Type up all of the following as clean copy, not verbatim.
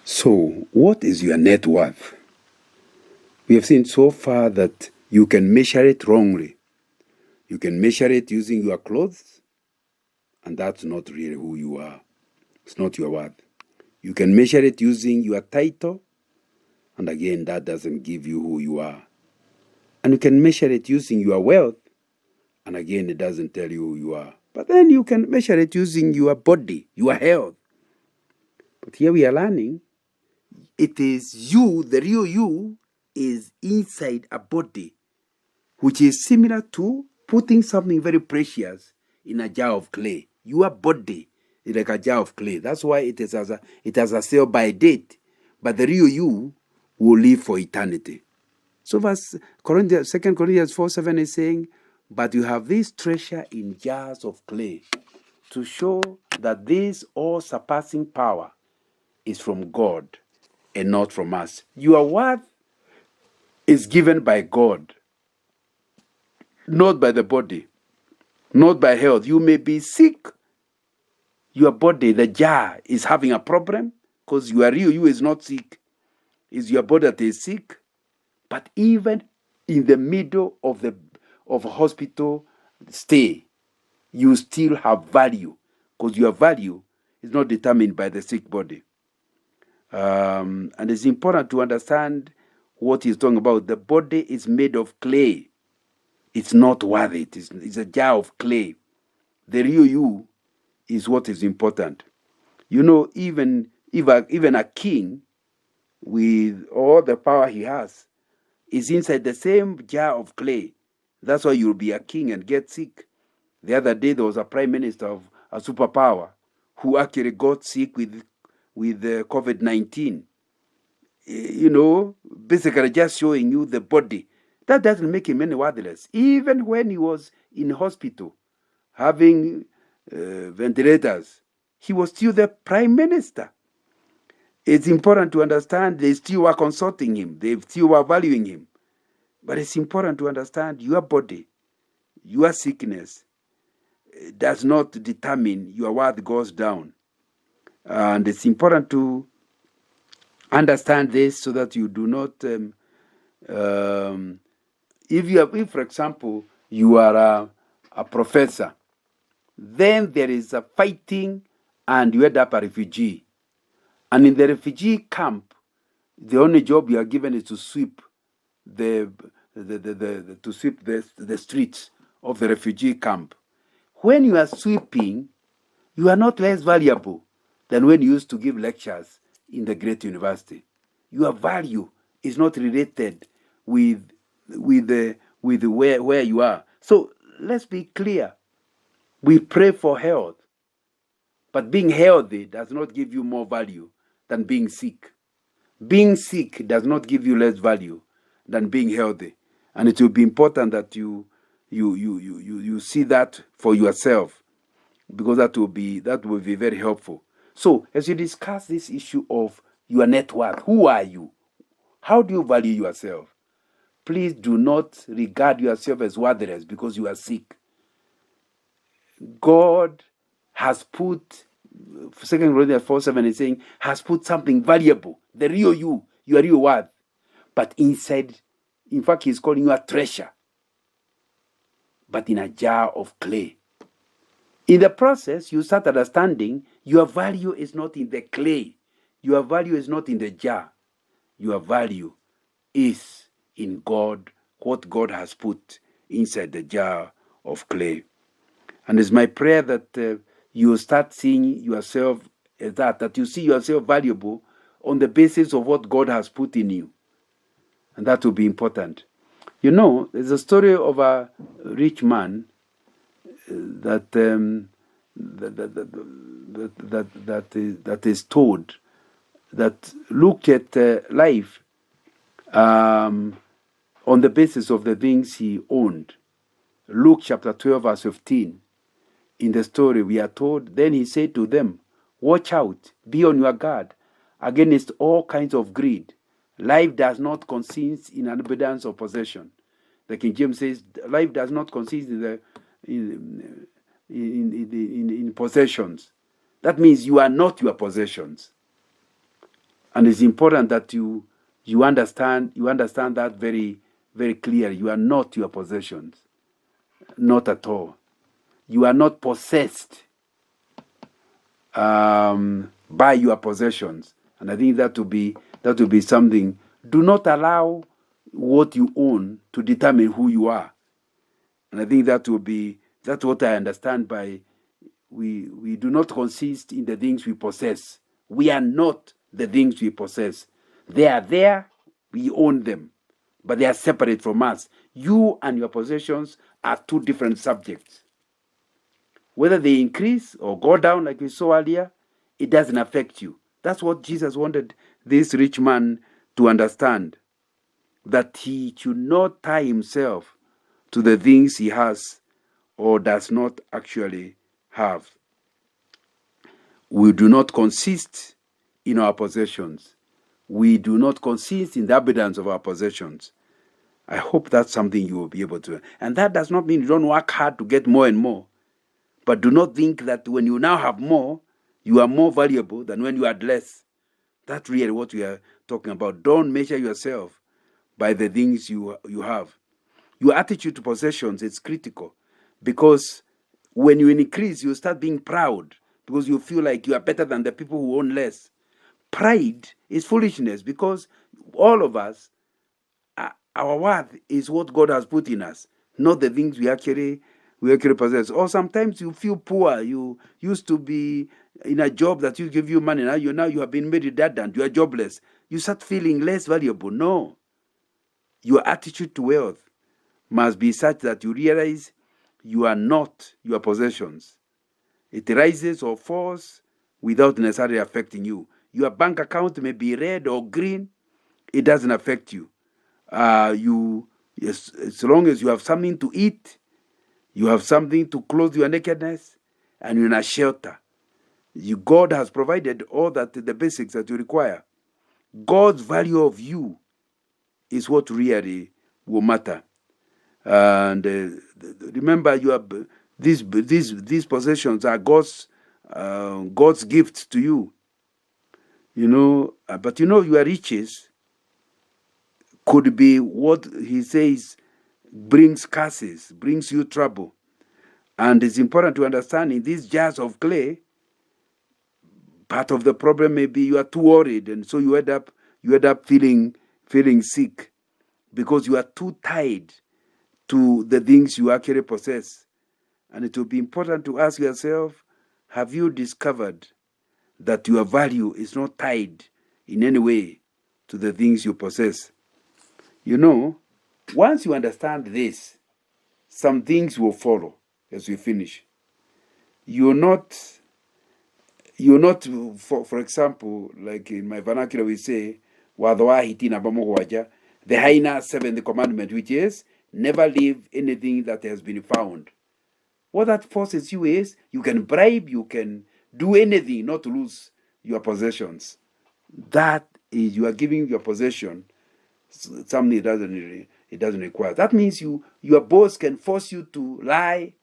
So, what is your net worth? We have seen so far that you can measure it wrongly. You can measure it using your clothes, and that's not really who you are. It's not your worth. You can measure it using your title, and again, that doesn't give you who you are. And you can measure it using your wealth, and again, it doesn't tell you who you are. But then you can measure it using your body, your health. But here we are learning, it is you, the real you, is inside a body, which is similar to putting something very precious in a jar of clay. Your body is like a jar of clay. That's why it has a sell by date. But the real you will live for eternity. So verse 2 Corinthians 4:7 is saying, but you have this treasure in jars of clay to show that this all-surpassing power is from God and not from us. Your worth is given by God, not by the body, not by health. You may be sick. Your body, the jar, is having a problem because your real you is not sick. It's your body that is sick. But even in the middle of a hospital stay, you still have value because your value is not determined by the sick body. And it's important to understand what he's talking about. The body is made of clay. It's not worthy. It's a jar of clay. The real you is what is important. You know, even a king with all the power he has is inside the same jar of clay. That's why you'll be a king and get sick. The other day there was a prime minister of a superpower who actually got sick with COVID-19. You know, basically just showing you the body. That doesn't make him any worthless. Even when he was in hospital having ventilators, he was still the prime minister. It's important to understand they still were consulting him. They still were valuing him. But it's important to understand your body, your sickness does not determine your worth goes down. And it's important to understand this so that you do not, if for example, you are a professor, then there is a fighting and you end up a refugee. And in the refugee camp, the only job you are given is to sweep the streets of the refugee camp. When you are sweeping, you are not less valuable than when you used to give lectures in the great university. Your value is not related with where you are. So let's be clear. We pray for health, but being healthy does not give you more value than being sick. Being sick does not give you less value than being healthy. And it will be important that you see that for yourself, because that will be very helpful. So as you discuss this issue of your net worth, who are you? How do you value yourself? Please do not regard yourself as worthless because you are sick. God has put, 2 Corinthians 4:7 is saying, has put something valuable, the real you, your real worth. But inside, in fact, he's calling you a treasure, but in a jar of clay. In the process, you start understanding your value is not in the clay. Your value is not in the jar. Your value is in God, what God has put inside the jar of clay. And it's my prayer that you start seeing yourself as that you see yourself valuable on the basis of what God has put in you. And that will be important. You know, there's a story of a rich man that is told, that looked at life on the basis of the things he owned. Luke chapter 12 verse 15. In the story we are told, then he said to them, watch out, be on your guard against all kinds of greed. Life does not consist in an abundance of possession. The King James says, life does not consist in possessions. That means you are not your possessions. And it's important that you understand that very, very clearly. You are not your possessions. Not at all. You are not possessed by your possessions. And I think that will be something. Do not allow what you own to determine who you are. And I think that's what I understand by we do not consist in the things we possess. We are not the things we possess. They are there, we own them, but they are separate from us. You and your possessions are two different subjects. Whether they increase or go down, like we saw earlier, it doesn't affect you. That's what Jesus wanted this rich man to understand, that he should not tie himself to the things he has or does not actually have. We do not consist in our possessions. We do not consist in the abundance of our possessions. I hope that's something you will be able to. And that does not mean you don't work hard to get more and more. But do not think that when you now have more, you are more valuable than when you had less. That's really what we are talking about. Don't measure yourself by the things you have. Your attitude to possessions is critical, because when you increase, you start being proud because you feel like you are better than the people who own less. Pride is foolishness, because all of us, our worth is what God has put in us, not the things we actually possess. Or sometimes you feel poor. You used to be in a job that you give you money. Now you have been made redundant. You are jobless. You start feeling less valuable. No. Your attitude to wealth must be such that you realize you are not your possessions. It rises or falls without necessarily affecting you. Your bank account may be red or green. It doesn't affect you. Yes, as long as you have something to eat, you have something to clothe your nakedness, and you're in a shelter. God has provided all the basics that you require. God's value of you is what really will matter. And remember, you have these possessions are God's gift to you. But your riches could be what he says brings curses, brings you trouble. And it's important to understand, in these jars of clay, part of the problem may be you are too worried, and so you end up feeling sick because you are too tied to the things you actually possess. And it will be important to ask yourself, have you discovered that your value is not tied in any way to the things you possess? Once you understand this, some things will follow as we finish. You're not, for example, like in my vernacular we say, the Haina seventh commandment, which is never leave anything that has been found. What that forces you is you can bribe, you can do anything not to lose your possessions. That is, you are giving your possession something it doesn't require. That means your boss can force you to lie,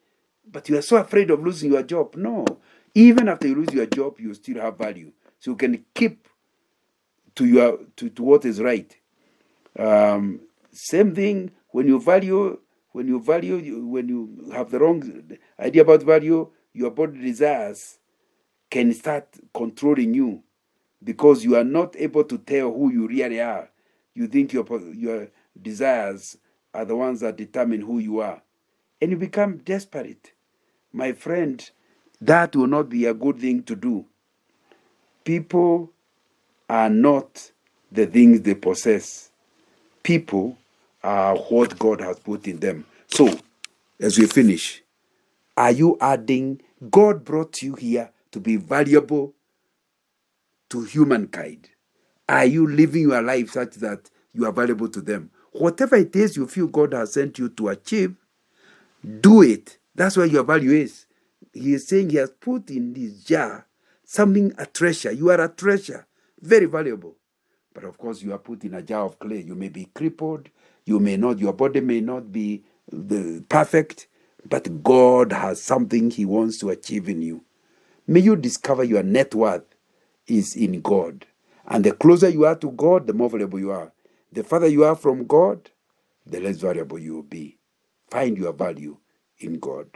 but you are so afraid of losing your job. No. Even after you lose your job, you still have value. So you can keep to what is right. Same thing when you have the wrong idea about value, your body desires can start controlling you, because you are not able to tell who you really are. You think your desires are the ones that determine who you are, and you become desperate. My friend, that will not be a good thing to do. People are not the things they possess. People are what God has put in them. So, as we finish, are you adding, God brought you here to be valuable to humankind? Are you living your life such that you are valuable to them? Whatever it is you feel God has sent you to achieve, do it. That's where your value is. He is saying he has put in this jar something, a treasure. You are a treasure, very valuable. But of course, you are put in a jar of clay. You may be crippled. Your body may not be perfect, but God has something he wants to achieve in you. May you discover your net worth is in God. And the closer you are to God, the more valuable you are. The farther you are from God, the less valuable you will be. Find your value in God.